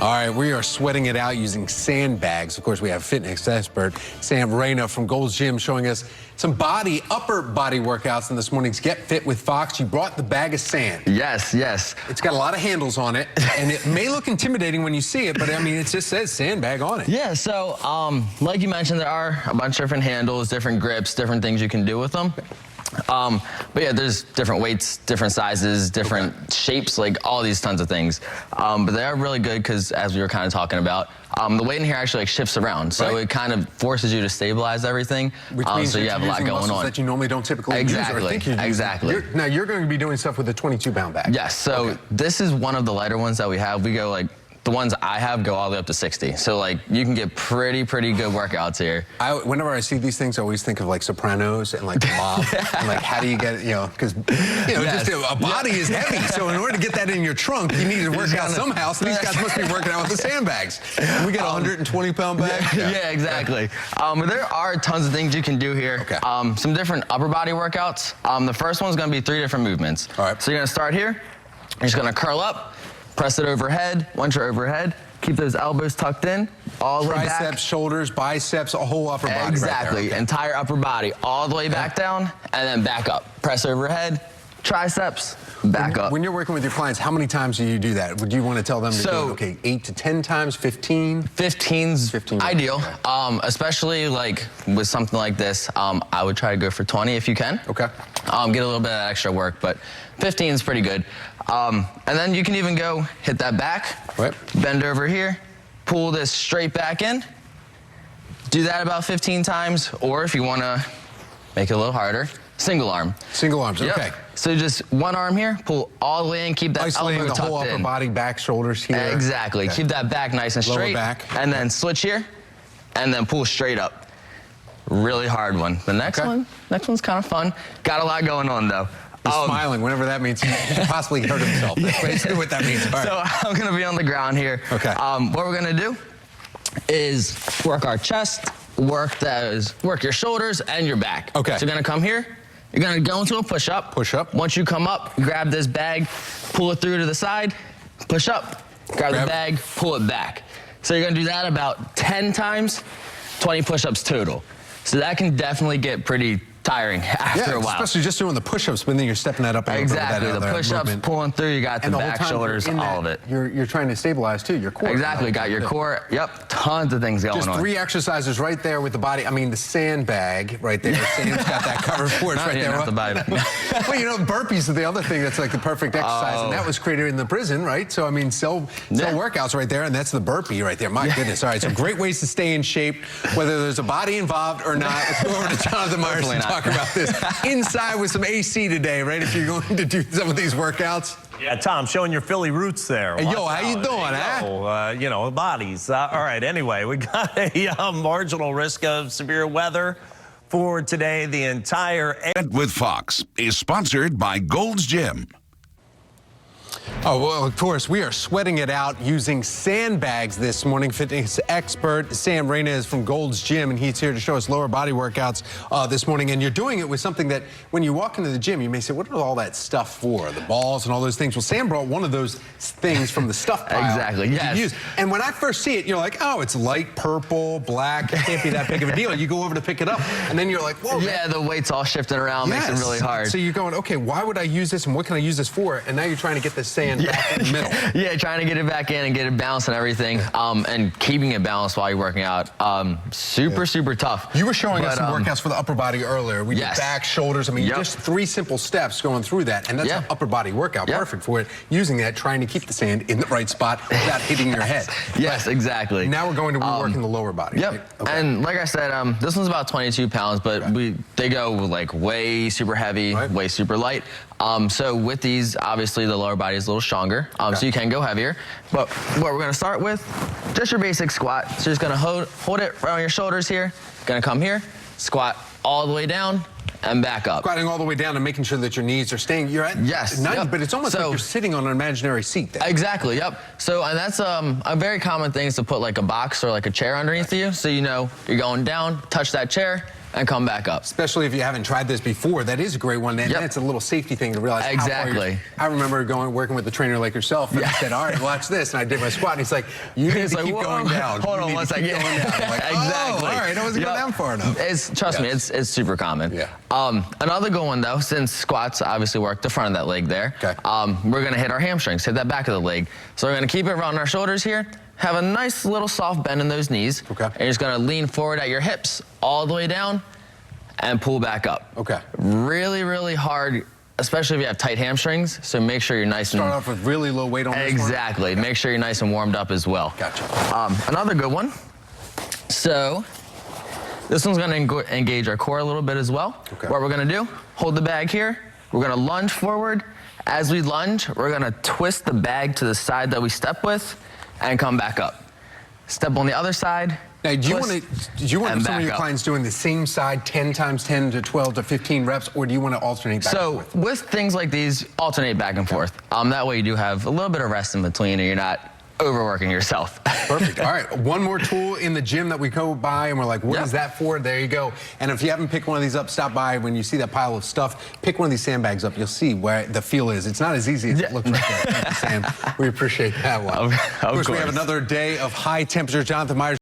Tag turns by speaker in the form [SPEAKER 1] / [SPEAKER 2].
[SPEAKER 1] All right, we are sweating it out using sandbags. Of course, we have fitness expert Sam Reyna from Gold's Gym showing us some upper body workouts in this morning's Get Fit with Fox. You brought the bag of sand.
[SPEAKER 2] Yes, yes.
[SPEAKER 1] It's got a lot of handles on it, and it may look intimidating when you see it, but I mean, it just says sandbag on it.
[SPEAKER 2] Yeah, so like you mentioned, there are a bunch of different handles, different grips, different things you can do with them. But yeah, there's different weights, different sizes, different shapes, like all these tons of things. But they are really good because, as we were kind of talking about, the weight in here actually like shifts around, so it kind of forces you to stabilize everything.
[SPEAKER 1] Which means
[SPEAKER 2] so you have a lot going on
[SPEAKER 1] that you normally don't typically use or think you use.
[SPEAKER 2] Exactly.
[SPEAKER 1] Now you're going to be doing stuff with a 22-pound bag.
[SPEAKER 2] Yes. So this is one of the lighter ones that we have. We go like. The ones I have go all the way up to 60. So like you can get pretty good workouts here.
[SPEAKER 1] Whenever I see these things, I always think of like Sopranos and like the mob. And like how do you get it, because just a body is heavy. So in order to get that in your trunk, you need to work out somehow. So these guys must be working out with the sandbags. We get a 120-pound bag.
[SPEAKER 2] Yeah, exactly. But there are tons of things you can do here.
[SPEAKER 1] Okay.
[SPEAKER 2] Some different upper body workouts. The first one's gonna be 3 different movements.
[SPEAKER 1] All right.
[SPEAKER 2] So you're gonna start here. You're just gonna curl up. Press it overhead. Once you're overhead, keep those elbows tucked in, all the way back.
[SPEAKER 1] Triceps, shoulders, biceps, a whole upper body.
[SPEAKER 2] Exactly,
[SPEAKER 1] right there.
[SPEAKER 2] entire upper body, all the way back down, and then back up. Press overhead, triceps, back up.
[SPEAKER 1] When you're working with your clients, how many times do you do that? Would you want to tell them to do it, 8 to 10 times, 15?
[SPEAKER 2] 15's ideal, especially like with something like this. I would try to go for 20 if you can.
[SPEAKER 1] Okay.
[SPEAKER 2] Get a little bit of extra work, but 15 is pretty good. And then you can even go hit that back, bend over here, pull this straight back in. Do that about 15 times, or if you want to make it a little harder, single arm.
[SPEAKER 1] Single arms, okay.
[SPEAKER 2] So just one arm here, pull all the way in, keep that
[SPEAKER 1] isolating
[SPEAKER 2] elbow
[SPEAKER 1] the whole
[SPEAKER 2] tucked
[SPEAKER 1] upper
[SPEAKER 2] in.
[SPEAKER 1] body, back, shoulders here.
[SPEAKER 2] Exactly. Keep that back nice and straight.
[SPEAKER 1] Lower back.
[SPEAKER 2] And then switch here, and then pull straight up. Really hard one. The next one's kind of fun. Got a lot going on though.
[SPEAKER 1] He's smiling, whenever that means he possibly hurt himself. That's basically what that means. All right.
[SPEAKER 2] So I'm gonna be on the ground here.
[SPEAKER 1] Okay.
[SPEAKER 2] What we're gonna do is work our chest, work your shoulders and your back.
[SPEAKER 1] Okay.
[SPEAKER 2] So you're gonna come here, you're gonna go into a push-up.
[SPEAKER 1] Push-up.
[SPEAKER 2] Once you come up, grab this bag, pull it through to the side, push up, grab the bag, pull it back. So you're gonna do that about 10 times, 20 push-ups total. So that can definitely get pretty tiring after a while.
[SPEAKER 1] Especially just doing the push-ups, but then you're stepping that up.
[SPEAKER 2] Exactly, the push-ups, pulling through, you got the back, shoulders, all of it.
[SPEAKER 1] You're trying to stabilize too, your core.
[SPEAKER 2] Exactly, got your core, tons of things going on.
[SPEAKER 1] Just 3 exercises right there with the body. I mean, the sandbag right there. Sam's got that covered for us right there.
[SPEAKER 2] Not the body.
[SPEAKER 1] Well, burpees are the other thing that's like the perfect exercise, and that was created in the prison, right? So, I mean, cell workouts right there, and that's the burpee right there. My goodness. All right, so great ways to stay in shape, whether there's a body involved or not. Let's go over to Jonathan Myers and talk about this. Inside with some AC today, right? If you're going to do some of these workouts.
[SPEAKER 3] Yeah, Tom, showing your Philly roots there.
[SPEAKER 1] Hey, yo, how you doing, huh?
[SPEAKER 3] Bodies. All right, anyway, we got a marginal risk of severe weather for today. The entire...
[SPEAKER 4] With Fox is sponsored by Gold's Gym.
[SPEAKER 1] Oh, well, of course, we are sweating it out using sandbags this morning. Fitness expert Sam Reyna is from Gold's Gym, and he's here to show us lower body workouts this morning. And you're doing it with something that when you walk into the gym, you may say, what are all that stuff for? The balls and all those things. Well, Sam brought one of those things from the stuff pile.
[SPEAKER 2] Exactly, yes.
[SPEAKER 1] Use. And when I first see it, you're like, oh, it's light purple, black. It can't be that big of a deal. You go over to pick it up, and then you're like, whoa,
[SPEAKER 2] man. The weight's all shifting around, makes it really hard.
[SPEAKER 1] So you're going, okay, why would I use this, and what can I use this for? And now you're trying to get this sand back in the middle.
[SPEAKER 2] Yeah, trying to get it back in and get it balanced and everything, and keeping it balanced while you're working out. Super tough.
[SPEAKER 1] You were showing us some workouts for the upper body earlier. We did back, shoulders. I mean, just 3 simple steps going through that, and that's an upper body workout. Perfect for it. Using that, trying to keep the sand in the right spot without hitting your head.
[SPEAKER 2] Yes, exactly.
[SPEAKER 1] Now we're going to working the lower body.
[SPEAKER 2] Yep. Right? Okay. And like I said, this one's about 22 pounds, but they go like way super heavy, way super light. So with these, obviously the lower body is a little stronger, so you can go heavier. But what we're gonna start with, just your basic squat. So you're just gonna hold it right on your shoulders here. Gonna come here, squat all the way down and back up.
[SPEAKER 1] Squatting all the way down and making sure that your knees are staying. You're at 90, but it's almost like you're sitting on an imaginary seat there.
[SPEAKER 2] Exactly, yep. So, and that's a very common thing is to put like a box or like a chair underneath you, so you know you're going down, touch that chair, and come back up.
[SPEAKER 1] Especially if you haven't tried this before, that is a great one. And it's a little safety thing to realize.
[SPEAKER 2] Exactly.
[SPEAKER 1] I remember working with a trainer like yourself, and he said, "All right, watch this," and I did my squat, and he's like, "You need to keep going down.
[SPEAKER 2] Hold on one second."
[SPEAKER 1] Like,
[SPEAKER 2] Exactly.
[SPEAKER 1] all right, I wasn't going down far enough.
[SPEAKER 2] Trust me, it's super common.
[SPEAKER 1] Yeah.
[SPEAKER 2] Another good one though, since squats obviously work the front of that leg there.
[SPEAKER 1] Okay.
[SPEAKER 2] We're gonna hit our hamstrings, hit that back of the leg. So we're gonna keep it around our shoulders here. Have a nice little soft bend in those knees.
[SPEAKER 1] Okay.
[SPEAKER 2] And you're just gonna lean forward at your hips all the way down and pull back up.
[SPEAKER 1] Okay.
[SPEAKER 2] Really, really hard, especially if you have tight hamstrings. So make sure you're nice
[SPEAKER 1] Start off with really low weight on this one.
[SPEAKER 2] Exactly. Okay. Make sure you're nice and warmed up as well.
[SPEAKER 1] Gotcha.
[SPEAKER 2] Another good one. So this one's gonna engage our core a little bit as well.
[SPEAKER 1] Okay.
[SPEAKER 2] What we're gonna do, hold the bag here. We're gonna lunge forward. As we lunge, we're gonna twist the bag to the side that we step with and come back up. Step on the other side.
[SPEAKER 1] Now, do you want some of your clients doing the same side 10 times 10 to 12 to 15 reps, or do you want to alternate back and forth?
[SPEAKER 2] So with things like these, alternate back and forth. That way you do have a little bit of rest in between and you're not overworking yourself.
[SPEAKER 1] Perfect. All right, one more tool in the gym that we go by and we're like, what is that for? There you go. And if you haven't picked one of these up, stop by. When you see that pile of stuff, pick one of these sandbags up. You'll see where the feel is. It's not as easy as it looks right there. Thank you, Sam. We appreciate that one.
[SPEAKER 2] Of course.
[SPEAKER 1] We have another day of high temperatures. Jonathan Myers